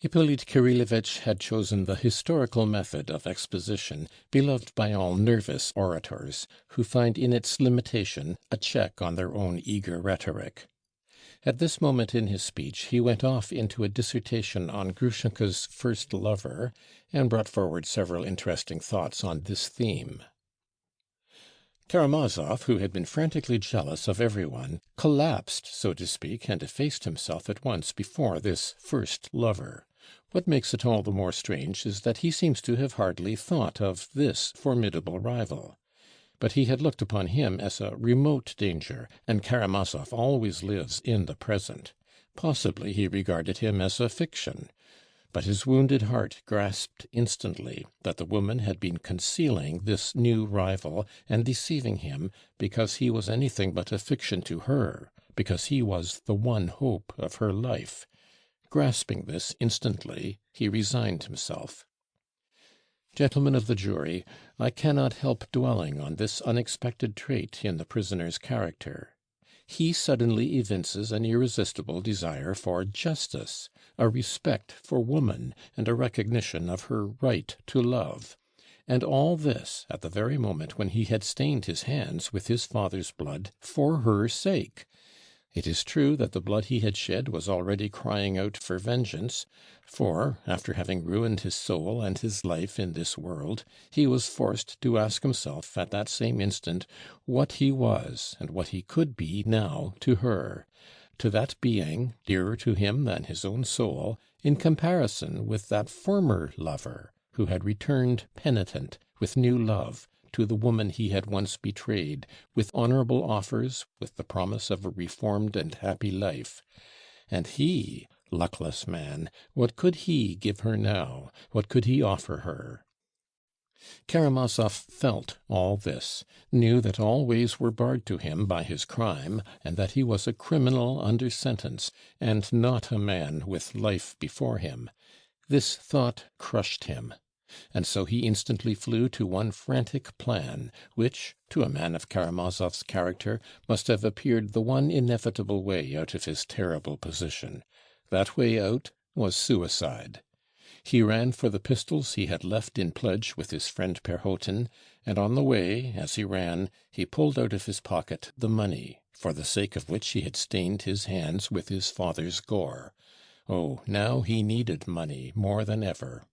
Ippolit Kirillovitch had chosen the historical method of exposition, beloved by all nervous orators, who find in its limitation a check on their own eager rhetoric. At this moment in his speech he went off into a dissertation on Grushenka's first lover, and brought forward several interesting thoughts on this theme. Karamazov, who had been frantically jealous of everyone, collapsed, so to speak, and effaced himself at once before this first lover. What makes it all the more strange is that he seems to have hardly thought of this formidable rival. But he had looked upon him as a remote danger, and Karamazov always lives in the present. Possibly he regarded him as a fiction. But his wounded heart grasped instantly that the woman had been concealing this new rival and deceiving him because he was anything but a fiction to her, because he was the one hope of her life. Grasping this instantly, he resigned himself. Gentlemen of the jury, I cannot help dwelling on this unexpected trait in the prisoner's character. He suddenly evinces an irresistible desire for justice, a respect for woman, and a recognition of her right to love. And all this at the very moment when he had stained his hands with his father's blood for her sake. It is true that the blood he had shed was already crying out for vengeance, for, after having ruined his soul and his life in this world, he was forced to ask himself at that same instant what he was and what he could be now to her, to that being, dearer to him than his own soul, in comparison with that former lover who had returned penitent, with new love, to the woman he had once betrayed, with honorable offers, with the promise of a reformed and happy life. And he, luckless man, what could he give her now? What could he offer her? Karamazov felt all this, knew that all ways were barred to him by his crime, and that he was a criminal under sentence, and not a man with life before him. This thought crushed him. And so he instantly flew to one frantic plan, which, to a man of Karamazov's character, must have appeared the one inevitable way out of his terrible position. That way out was suicide. He ran for the pistols he had left in pledge with his friend Perhotin, and on the way, as he ran, he pulled out of his pocket the money, for the sake of which he had stained his hands with his father's gore. Oh, now he needed money more than ever.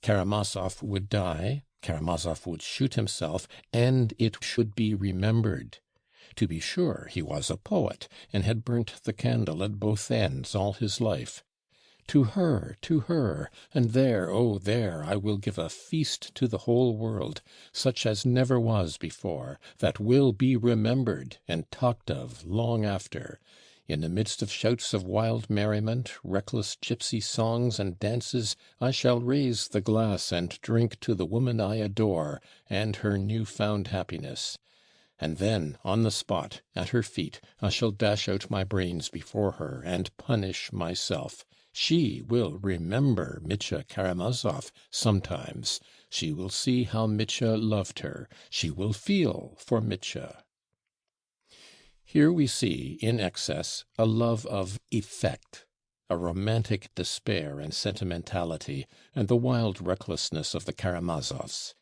Karamazov would die, Karamazov would shoot himself, and it should be remembered. To be sure, he was a poet, and had burnt the candle at both ends all his life. To her, and there, oh there, I will give a feast to the whole world, such as never was before, that will be remembered and talked of long after. In the midst of shouts of wild merriment, reckless gypsy songs and dances, I shall raise the glass and drink to the woman I adore, and her new-found happiness. And then, on the spot, at her feet, I shall dash out my brains before her, and punish myself. She will remember Mitya Karamazov sometimes. She will see how Mitya loved her. She will feel for Mitya. Here we see, in excess, a love of effect, a romantic despair and sentimentality, and the wild recklessness of the Karamazovs.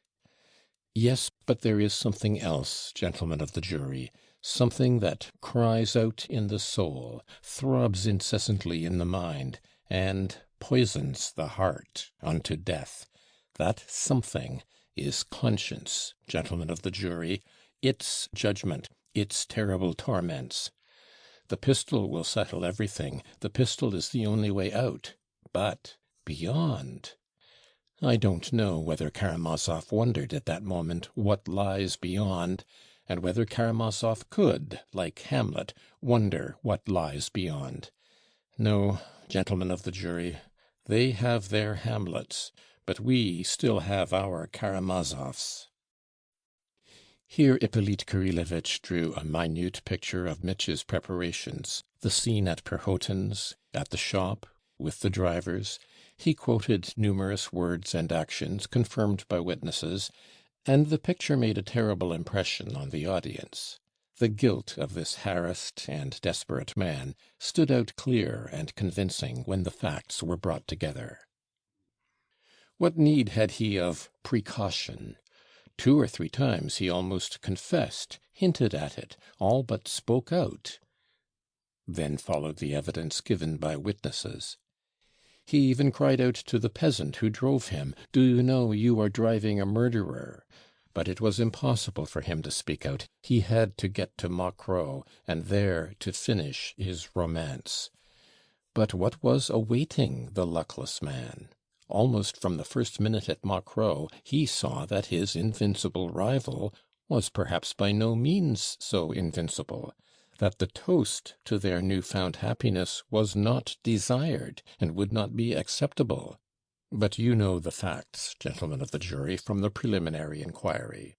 Yes, but there is something else, gentlemen of the jury, something that cries out in the soul, throbs incessantly in the mind, and poisons the heart unto death. That something is conscience, gentlemen of the jury, its judgment, its terrible torments. The pistol will settle everything. The pistol is the only way out. But beyond... I don't know whether Karamazov wondered at that moment what lies beyond, and whether Karamazov could, like Hamlet, wonder what lies beyond. No, gentlemen of the jury, they have their Hamlets, but we still have our Karamazovs. Here Ippolit Kirillovitch drew a minute picture of Mitya's preparations, the scene at Perhotin's, at the shop, with the drivers. He quoted numerous words and actions confirmed by witnesses, and the picture made a terrible impression on the audience. The guilt of this harassed and desperate man stood out clear and convincing when the facts were brought together. What need had he of precaution? 2 or 3 times he almost confessed, hinted at it, all but spoke out. Then followed the evidence given by witnesses. He even cried out to the peasant who drove him, "Do you know you are driving a murderer?" But it was impossible for him to speak out. He had to get to Macro, and there to finish his romance. But what was awaiting the luckless man? Almost from the first minute at Macro he saw that his invincible rival was perhaps by no means so invincible, that the toast to their new-found happiness was not desired, and would not be acceptable. But you know the facts, gentlemen of the jury, from the preliminary inquiry.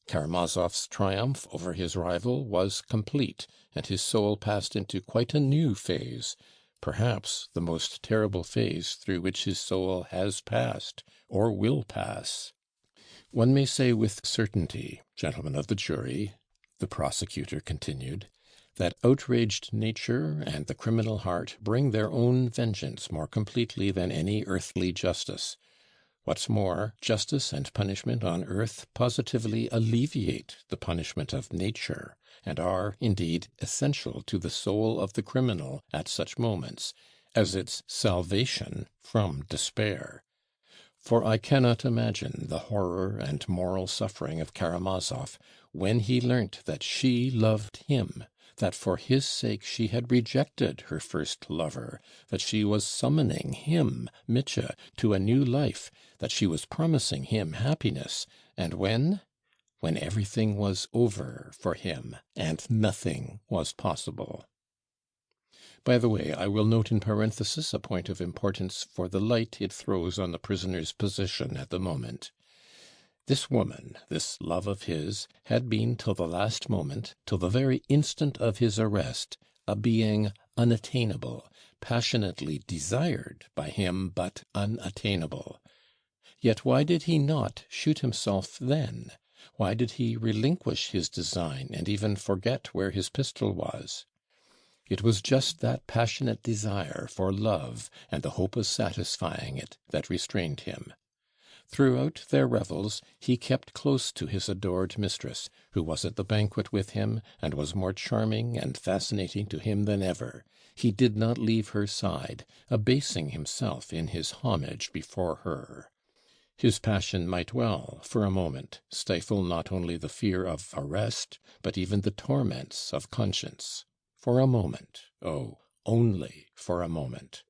Karamazov's triumph over his rival was complete, and his soul passed into quite a new phase, perhaps the most terrible phase through which his soul has passed, or will pass. One may say with certainty, gentlemen of the jury, the prosecutor continued, that outraged nature and the criminal heart bring their own vengeance more completely than any earthly justice. What's more, justice and punishment on earth positively alleviate the punishment of nature, and are, indeed, essential to the soul of the criminal at such moments, as its salvation from despair. For I cannot imagine the horror and moral suffering of Karamazov when he learnt that she loved him, that for his sake she had rejected her first lover, that she was summoning him, Mitya, to a new life, that she was promising him happiness, and when everything was over for him, and nothing was possible. By the way, I will note in parenthesis a point of importance for the light it throws on the prisoner's position at the moment. This woman, this love of his, had been till the last moment, till the very instant of his arrest, a being unattainable, passionately desired by him, but unattainable. Yet why did he not shoot himself then? Why did he relinquish his design, and even forget where his pistol was? It was just that passionate desire for love, and the hope of satisfying it, that restrained him. Throughout their revels he kept close to his adored mistress, who was at the banquet with him, and was more charming and fascinating to him than ever. He did not leave her side, abasing himself in his homage before her. His passion might well, for a moment, stifle not only the fear of arrest, but even the torments of conscience. For a moment, oh, only for a moment.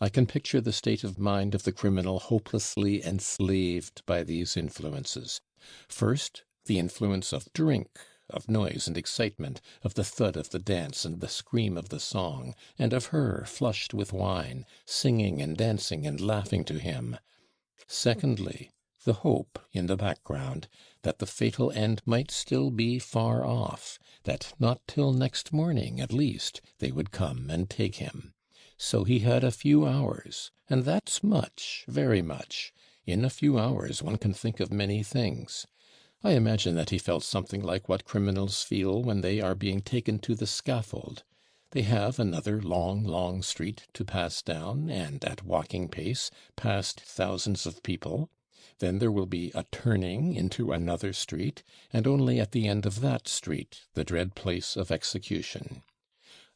I can picture the state of mind of the criminal hopelessly enslaved by these influences. First, the influence of drink, of noise and excitement, of the thud of the dance and the scream of the song, and of her, flushed with wine, singing and dancing and laughing to him. Secondly, the hope in the background that the fatal end might still be far off, that not till next morning, at least, they would come and take him. So he had a few hours, and that's much, very much. In a few hours one can think of many things. I imagine that he felt something like what criminals feel when they are being taken to the scaffold. They have another long, long street to pass down, and at walking pace, past thousands of people. Then there will be a turning into another street, and only at the end of that street the dread place of execution.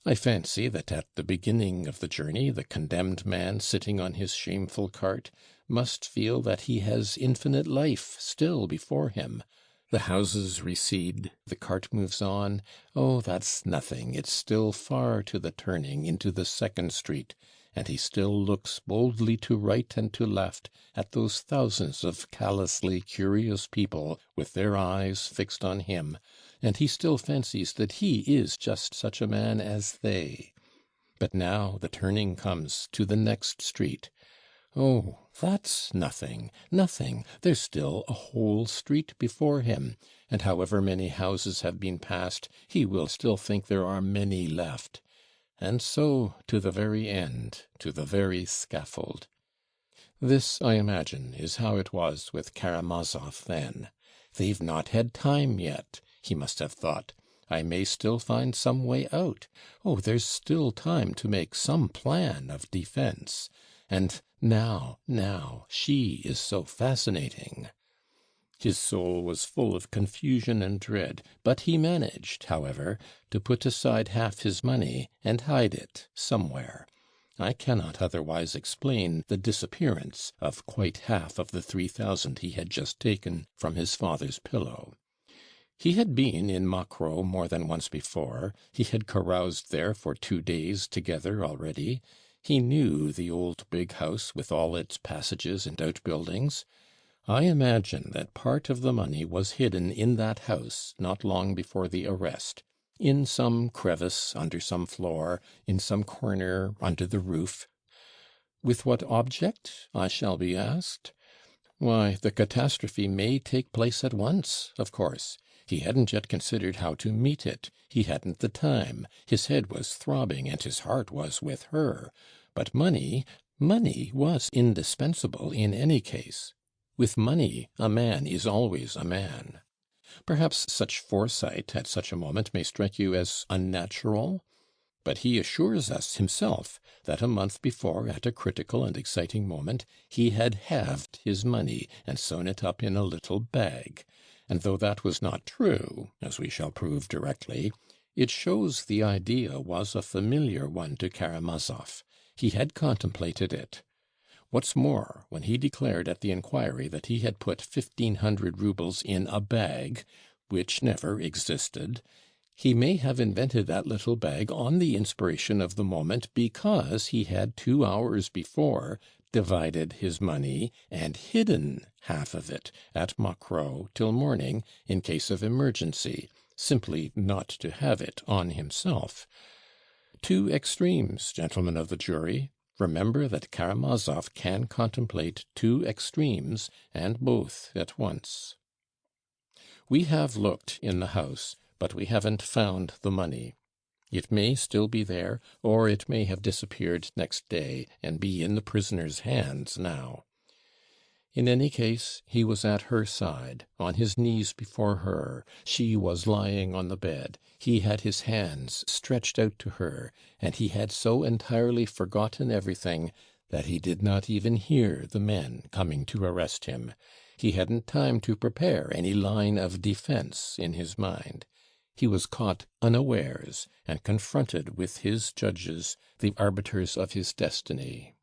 I fancy that at the beginning of the journey the condemned man sitting on his shameful cart must feel that he has infinite life still before him. The houses recede, the cart moves on. Oh, that's nothing, it's still far to the turning into the second street, and he still looks boldly to right and to left at those thousands of callously curious people with their eyes fixed on him, and he still fancies that he is just such a man as they. But now the turning comes to the next street. Oh, that's nothing, nothing. There's still a whole street before him, and however many houses have been passed, he will still think there are many left. And so to the very end, to the very scaffold. This, I imagine, is how it was with Karamazov then. They've not had time yet, he must have thought. I may still find some way out. Oh, there's still time to make some plan of defense. And Now, she is so fascinating. His soul was full of confusion and dread, but he managed, however, to put aside half his money and hide it somewhere. I cannot otherwise explain the disappearance of quite half of the 3,000 he had just taken from his father's pillow. He had been in Mokroe more than once before. He had caroused there for 2 days together already. He knew the old big house with all its passages and outbuildings. I imagine that part of the money was hidden in that house not long before the arrest, in some crevice under some floor, in some corner under the roof. With what object, I shall be asked? Why, the catastrophe may take place at once, of course. He hadn't yet considered how to meet it. He hadn't the time. His head was throbbing, and his heart was with her. But money was indispensable in any case. With money, a man is always a man. Perhaps such foresight at such a moment may strike you as unnatural? But he assures us himself that a month before, at a critical and exciting moment, he had halved his money and sewn it up in a little bag. And though that was not true, as we shall prove directly, it shows the idea was a familiar one to Karamazov. He had contemplated it. What's more, when he declared at the inquiry that he had put 1,500 roubles in a bag, which never existed, he may have invented that little bag on the inspiration of the moment because he had 2 hours before divided his money and hidden half of it at Mokroe till morning in case of emergency, simply not to have it on himself. 2 extremes, gentlemen of the jury. Remember that Karamazov can contemplate 2 extremes, and both at once. We have looked in the house, but we haven't found the money. It may still be there, or it may have disappeared next day and be in the prisoner's hands now. In any case, he was at her side, on his knees before her. She was lying on the bed. He had his hands stretched out to her, and he had so entirely forgotten everything that he did not even hear the men coming to arrest him. He hadn't time to prepare any line of defense in his mind. He was caught unawares and confronted with his judges, the arbiters of his destiny.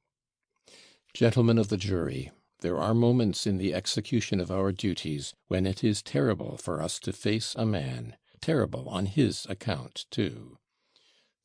Gentlemen of the jury, there are moments in the execution of our duties when it is terrible for us to face a man, terrible on his account too.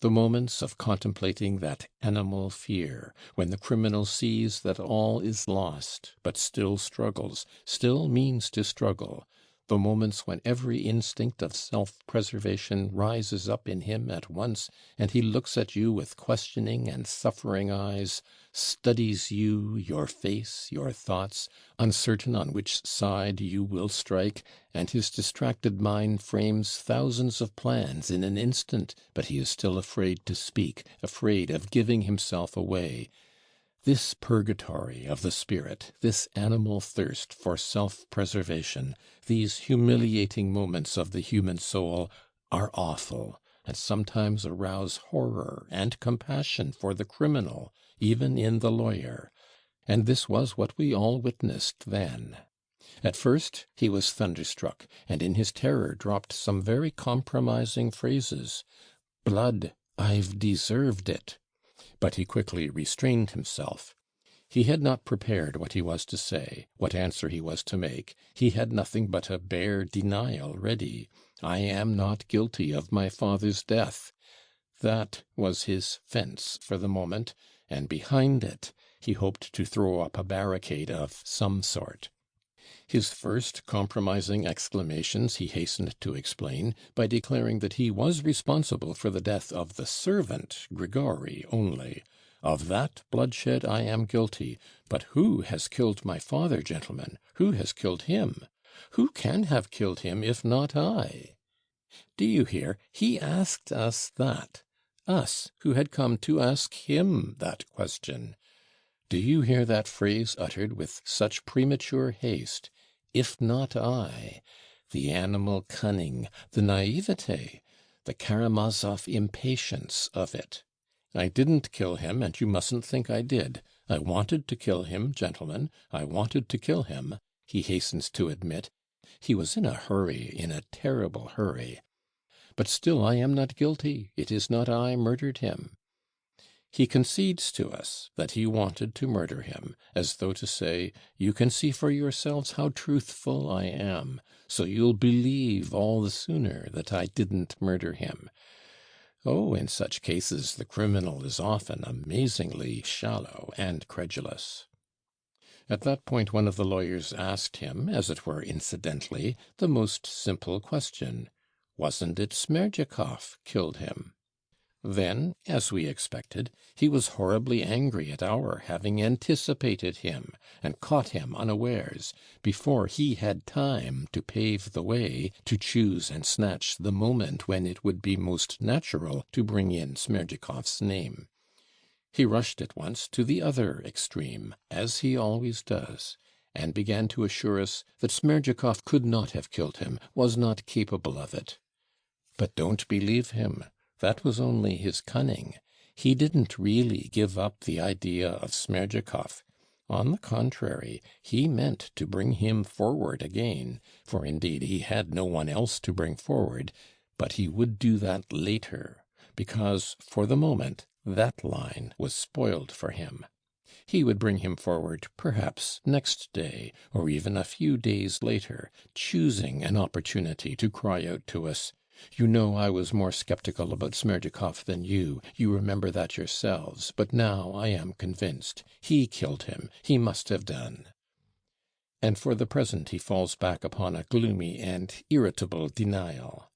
The moments of contemplating that animal fear, when the criminal sees that all is lost, but still struggles, still means to struggle, the moments when every instinct of self-preservation rises up in him at once, and he looks at you with questioning and suffering eyes, studies you, your face, your thoughts, uncertain on which side you will strike, and his distracted mind frames thousands of plans in an instant, but he is still afraid to speak, afraid of giving himself away. This purgatory of the spirit, this animal thirst for self-preservation, these humiliating moments of the human soul are awful, and sometimes arouse horror and compassion for the criminal, even in the lawyer. And this was what we all witnessed then. At first he was thunderstruck, and in his terror dropped some very compromising phrases. "Blood, I've deserved it." But he quickly restrained himself. He had not prepared what he was to say, what answer he was to make. He had nothing but a bare denial ready. "I am not guilty of my father's death." That was his fence for the moment, and behind it he hoped to throw up a barricade of some sort. His first compromising exclamations he hastened to explain by declaring that he was responsible for the death of the servant Grigori only. "Of that bloodshed I am guilty. But who has killed my father, gentlemen? Who has killed him? Who can have killed him if not I?" Do you hear? He asked us that. Us, who had come to ask him that question. Do you hear that phrase uttered with such premature haste? If not I. The animal cunning, the naivete, the Karamazov impatience of it. I didn't kill him, and you mustn't think I did. I wanted to kill him, gentlemen, I wanted to kill him," he hastens to admit. He was in a hurry, in a terrible hurry. "But still I am not guilty. It is not I murdered him." He concedes to us that he wanted to murder him, as though to say, "You can see for yourselves how truthful I am, so you'll believe all the sooner that I didn't murder him." Oh, in such cases the criminal is often amazingly shallow and credulous. At that point one of the lawyers asked him, as it were incidentally, the most simple question: "Wasn't it Smerdyakov killed him?" Then, as we expected, he was horribly angry at our having anticipated him, and caught him unawares, before he had time to pave the way, to choose and snatch the moment when it would be most natural to bring in Smerdyakov's name. He rushed at once to the other extreme, as he always does, and began to assure us that Smerdyakov could not have killed him, was not capable of it. But don't believe him. That was only his cunning. He didn't really give up the idea of Smerdyakov. On the contrary, he meant to bring him forward again, for indeed he had no one else to bring forward, but he would do that later, because, for the moment, that line was spoiled for him. He would bring him forward, perhaps next day, or even a few days later, choosing an opportunity to cry out to us, "You know I was more sceptical about Smerdyakov than you remember that yourselves, but now I am convinced. He killed him, he must have done." And for the present he falls back upon a gloomy and irritable denial.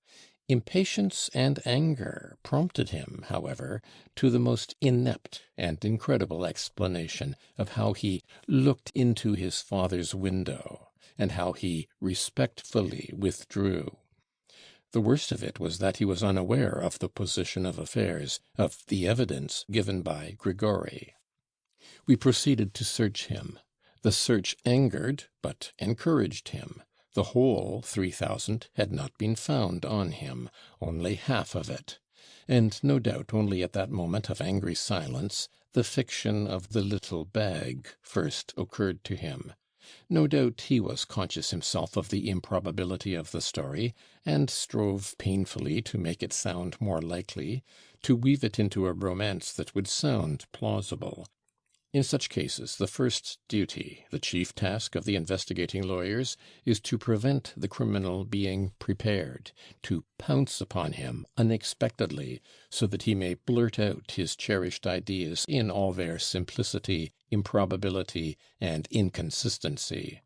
Impatience and anger prompted him, however, to the most inept and incredible explanation of how he looked into his father's window, and how he respectfully withdrew. The worst of it was that he was unaware of the position of affairs, of the evidence given by Grigory. We proceeded to search him. The search angered, but encouraged him. The whole 3,000 had not been found on him, only half of it. And no doubt only at that moment of angry silence the fiction of the little bag first occurred to him. No doubt he was conscious himself of the improbability of the story, and strove painfully to make it sound more likely, to weave it into a romance that would sound plausible. In such cases, the first duty, the chief task of the investigating lawyers, is to prevent the criminal being prepared, to pounce upon him unexpectedly, so that he may blurt out his cherished ideas in all their simplicity, improbability, and inconsistency.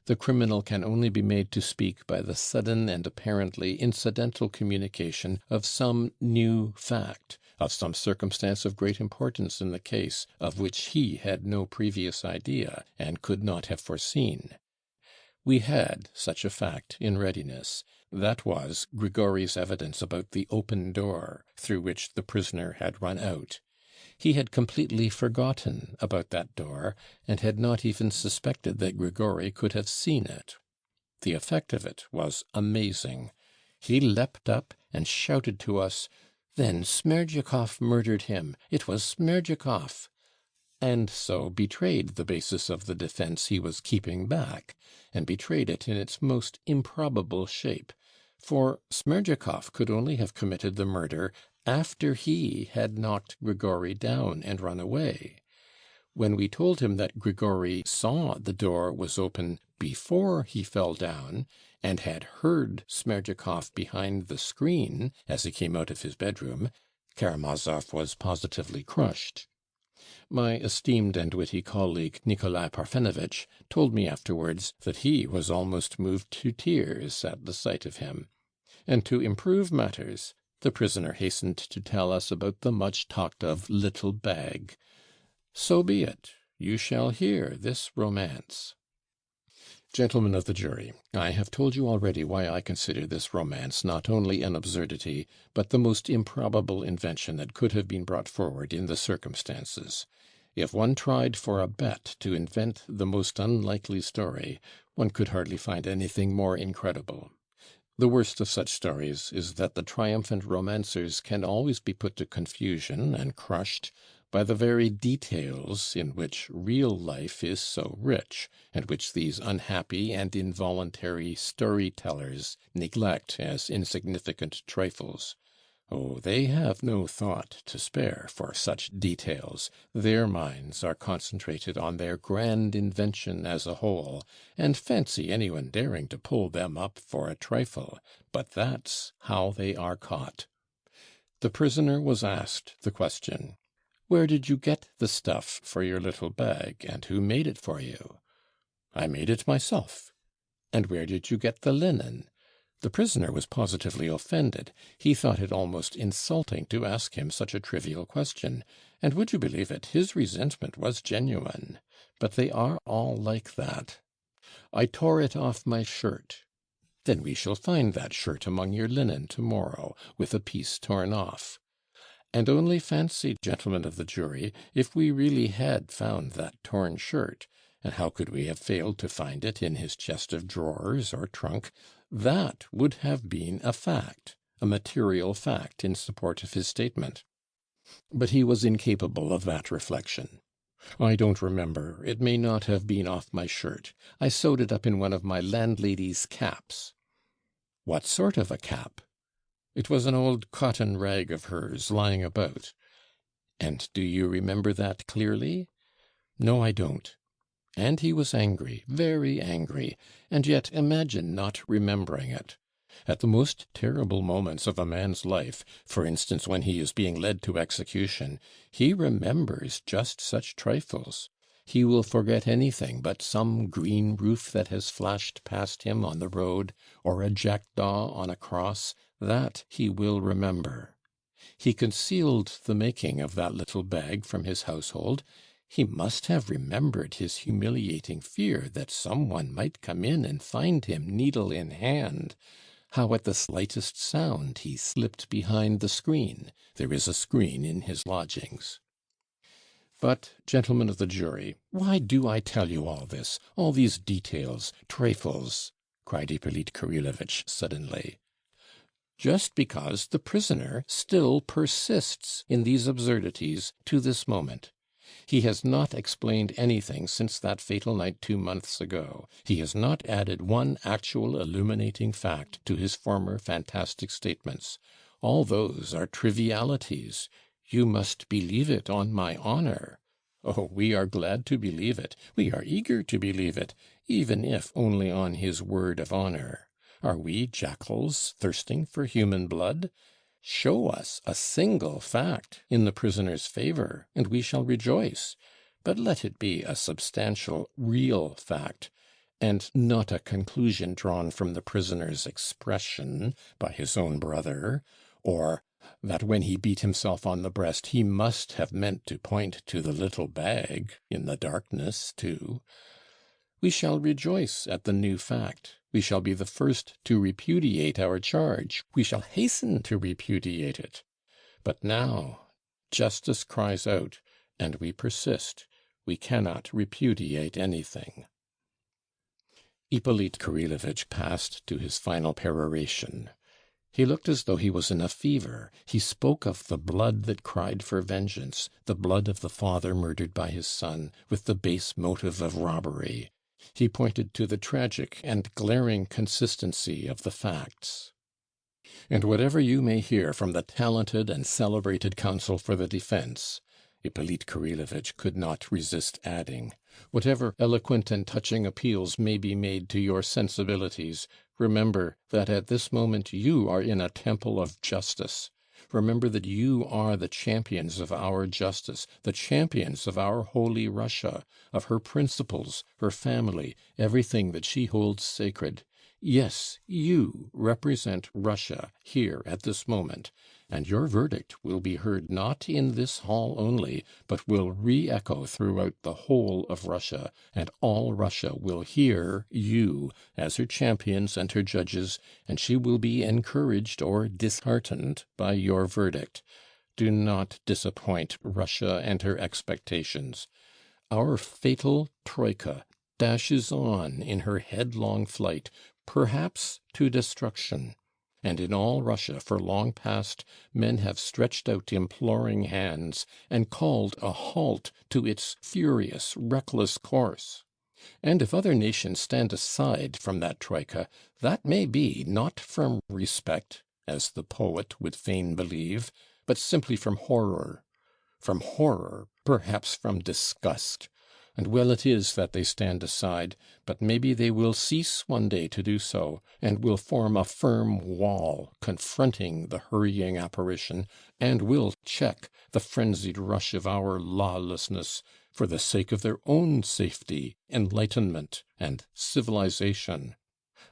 The criminal can only be made to speak by the sudden and apparently incidental communication of some new fact, of some circumstance of great importance in the case, of which he had no previous idea, and could not have foreseen. We had such a fact in readiness. That was Grigory's evidence about the open door through which the prisoner had run out. He had completely forgotten about that door, and had not even suspected that Grigory could have seen it. The effect of it was amazing. He leapt up and shouted to us, "Then Smerdyakov murdered him! It was Smerdyakov!" and so betrayed the basis of the defense he was keeping back, and betrayed it in its most improbable shape. For Smerdyakov could only have committed the murder after he had knocked Grigory down and run away. When we told him that Grigory saw the door was open before he fell down, and had heard Smerdyakov behind the screen as he came out of his bedroom, Karamazov was positively crushed. My esteemed and witty colleague Nikolai Parfenovitch told me afterwards that he was almost moved to tears at the sight of him. And to improve matters, the prisoner hastened to tell us about the much talked of little bag. So be it. You shall hear this romance. Gentlemen of the jury, I have told you already why I consider this romance not only an absurdity, but the most improbable invention that could have been brought forward in the circumstances. If one tried for a bet to invent the most unlikely story, one could hardly find anything more incredible. The worst of such stories is that the triumphant romancers can always be put to confusion and crushed by the very details in which real life is so rich, and which these unhappy and involuntary story-tellers neglect as insignificant trifles. Oh, they have no thought to spare for such details. Their minds are concentrated on their grand invention as a whole, and fancy anyone daring to pull them up for a trifle. But that's how they are caught. The prisoner was asked the question, "Where did you get the stuff for your little bag, and who made it for you?" "I made it myself." "And where did you get the linen?" The prisoner was positively offended. He thought it almost insulting to ask him such a trivial question, and would you believe it, his resentment was genuine. But they are all like that. "I tore it off my shirt." "Then we shall find that shirt among your linen to-morrow, with a piece torn off." And only fancy, gentlemen of the jury, if we really had found that torn shirt, and how could we have failed to find it in his chest of drawers or trunk? That would have been a fact, a material fact in support of his statement. But he was incapable of that reflection. "I don't remember. It may not have been off my shirt. I sewed it up in one of my landlady's caps." "What sort of a cap?" "It was an old cotton rag of hers lying about." "And do you remember that clearly?" "No, I don't." And he was angry, very angry, and yet imagine not remembering it. At the most terrible moments of a man's life, for instance when he is being led to execution, he remembers just such trifles. He will forget anything but some green roof that has flashed past him on the road, or a jackdaw on a cross, that he will remember. He concealed the making of that little bag from his household. He must have remembered his humiliating fear that some one might come in and find him needle in hand. How at the slightest sound he slipped behind the screen. There is a screen in his lodgings. But, gentlemen of the jury, why do I tell you all this, all these details, trifles?" cried Ippolit Kirillovitch suddenly. "Just because the prisoner still persists in these absurdities to this moment. He has not explained anything since that fatal night 2 months ago. He has not added one actual illuminating fact to his former fantastic statements. All those are trivialities. You must believe it on my honor. Oh, we are glad to believe it. We are eager to believe it, even if only on his word of honor. Are we jackals thirsting for human blood? Show us a single fact in the prisoner's favor, and we shall rejoice. But let it be a substantial, real fact, and not a conclusion drawn from the prisoner's expression by his own brother, or that when he beat himself on the breast he must have meant to point to the little bag in the darkness too. We shall rejoice at the new fact. We shall be the first to repudiate our charge. We shall hasten to repudiate it. But now justice cries out, and we persist. We cannot repudiate anything." Ippolit Kirillovitch passed to his final peroration. He looked as though he was in a fever. He spoke of the blood that cried for vengeance, the blood of the father murdered by his son, with the base motive of robbery. He pointed to the tragic and glaring consistency of the facts. "And whatever you may hear from the talented and celebrated counsel for the defense," Ippolit Kirillovitch could not resist adding, "whatever eloquent and touching appeals may be made to your sensibilities, remember that at this moment you are in a temple of justice. Remember that you are the champions of our justice, the champions of our holy Russia, of her principles, her family, everything that she holds sacred. Yes, you represent Russia here at this moment, and your verdict will be heard not in this hall only, but will re-echo throughout the whole of Russia, and all Russia will hear you as her champions and her judges, and she will be encouraged or disheartened by your verdict. Do not disappoint Russia and her expectations. Our fatal Troika dashes on in her headlong flight, perhaps to destruction. And in all Russia for long past men have stretched out imploring hands and called a halt to its furious, reckless course. And if other nations stand aside from that Troika, that may be not from respect, as the poet would fain believe, but simply from horror, perhaps from disgust. And well it is that they stand aside, but maybe they will cease one day to do so, and will form a firm wall confronting the hurrying apparition, and will check the frenzied rush of our lawlessness for the sake of their own safety, enlightenment, and civilization.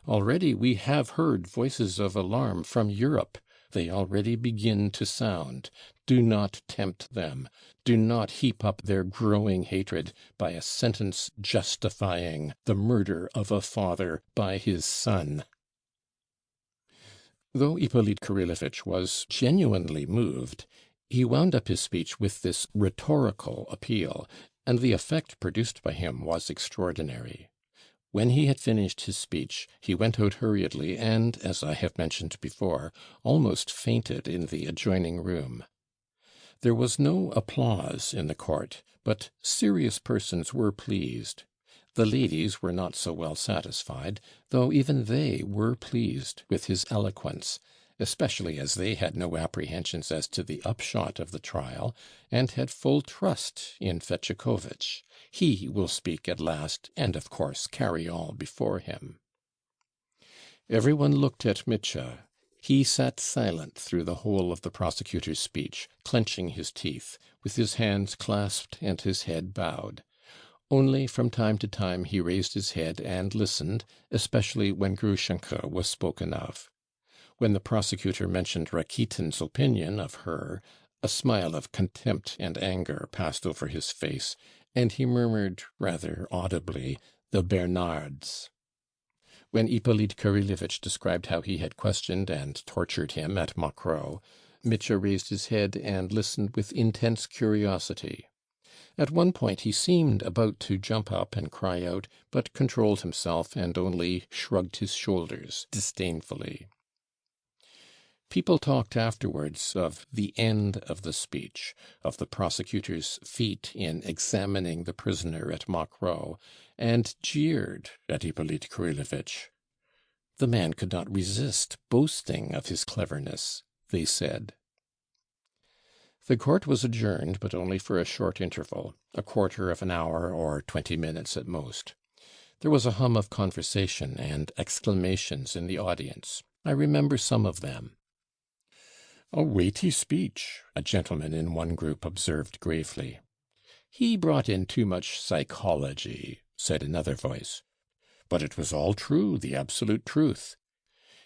Already we have heard voices of alarm from Europe. They already begin to sound. Do not tempt them. Do not heap up their growing hatred by a sentence justifying the murder of a father by his son. Though Ippolit Kirillovitch was genuinely moved, he wound up his speech with this rhetorical appeal, and the effect produced by him was extraordinary. When he had finished his speech, he went out hurriedly and, as I have mentioned before, almost fainted in the adjoining room. There was no applause in the court, but serious persons were pleased. The ladies were not so well satisfied, though even they were pleased with his eloquence, especially as they had no apprehensions as to the upshot of the trial, and had full trust in Fetyukovitch. He will speak at last, and of course carry all before him. Every one looked at Mitya. He sat silent through the whole of the prosecutor's speech, clenching his teeth, with his hands clasped and his head bowed. Only from time to time he raised his head and listened, especially when Grushenka was spoken of. When the prosecutor mentioned Rakitin's opinion of her, a smile of contempt and anger passed over his face, and he murmured rather audibly, "The Bernards." When Ippolit Kirillovitch described how he had questioned and tortured him at Mokroe, Mitya raised his head and listened with intense curiosity. At one point he seemed about to jump up and cry out, but controlled himself and only shrugged his shoulders disdainfully. People talked afterwards of the end of the speech, of the prosecutor's feat in examining the prisoner at Mokroe, and jeered at Ippolit Kirillovitch. The man could not resist boasting of his cleverness, they said. The court was adjourned, but only for a short interval, a quarter of an hour or 20 minutes at most. There was a hum of conversation and exclamations in the audience. I remember some of them. "A weighty speech," a gentleman in one group observed gravely. "He brought in too much psychology," said another voice. "But it was all true, the absolute truth."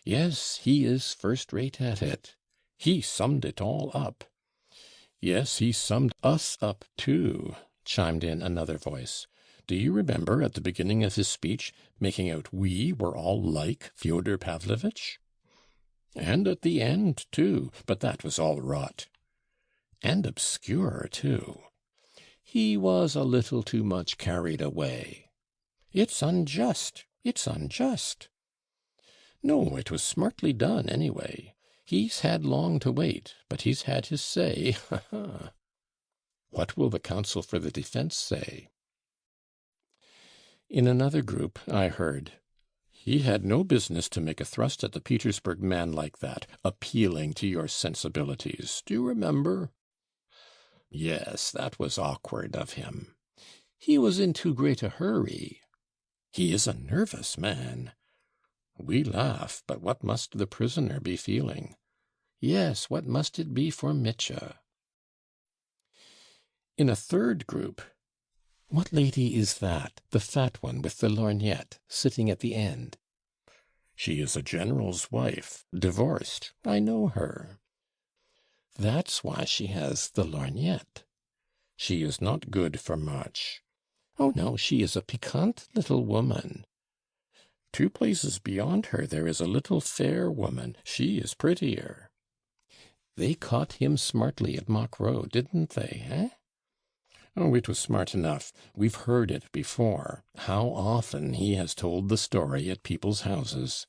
"Yes, he is first-rate at it." "He summed it all up." "Yes, he summed us up too," chimed in another voice. "Do you remember, at the beginning of his speech, making out we were all like Fyodor Pavlovitch?" "And at the end, too, but that was all rot." "And obscure, too." "He was a little too much carried away." "It's unjust, it's unjust." "No, it was smartly done, anyway. He's had long to wait, but he's had his say, ha ha." "What will the counsel for the defense say?" In another group I heard, "He had no business to make a thrust at the Petersburg man like that, appealing to your sensibilities. Do you remember?" "Yes, that was awkward of him." "He was in too great a hurry." "He is a nervous man." We laugh, but what must the prisoner be feeling? Yes, what must it be for Mitya? In a third group, "What lady is that, the fat one with the lorgnette, sitting at the end?" "She is a general's wife, divorced. I know her." "That's why she has the lorgnette." "She is not good for much." "Oh no, she is a piquant little woman." "Two places beyond her there is a little fair woman. She is prettier." "They caught him smartly at Mokroe, didn't they, eh?" "Oh, it was smart enough. We've heard it before. How often he has told the story at people's houses."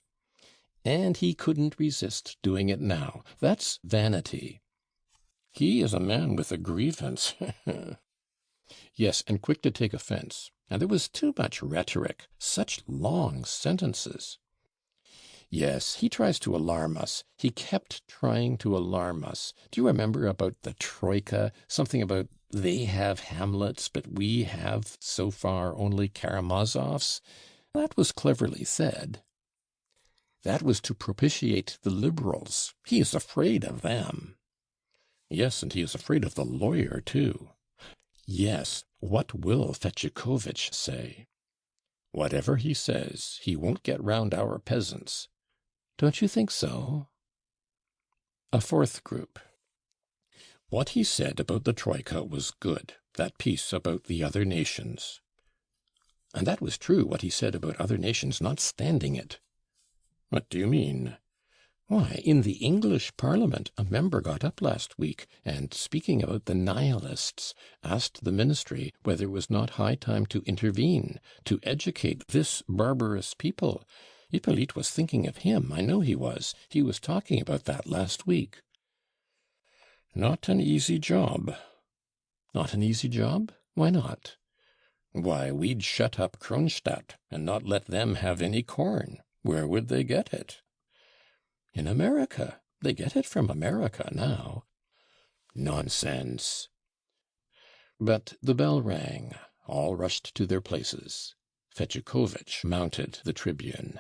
and he couldn't resist doing it now. That's vanity. He is a man with a grievance. Yes, and quick to take offense. And there was too much rhetoric, such long sentences. Yes, he tries to alarm us. He kept trying to alarm us. Do you remember about the Troika? Something about they have Hamlets, but we have so far only Karamazovs? That was cleverly said. That was to propitiate the liberals. He is afraid of them. Yes, and he is afraid of the lawyer, too. Yes, what will Fetyukovitch say? Whatever he says, he won't get round our peasants. Don't you think so? A fourth group. What he said about the Troika was good, that piece about the other nations. And that was true, what he said about other nations not standing it. What do you mean? Why, in the English Parliament, a member got up last week, and, speaking about the Nihilists, asked the ministry whether it was not high time to intervene, to educate this barbarous people. Hippolyte was thinking of him, I know he was. He was talking about that last week. Not an easy job. Not an easy job? Why not? Why, we'd shut up Kronstadt, and not let them have any corn. Where would they get it? In America. They get it from America now. Nonsense. But the bell rang. All rushed to their places. Fetyukovitch mounted the tribune.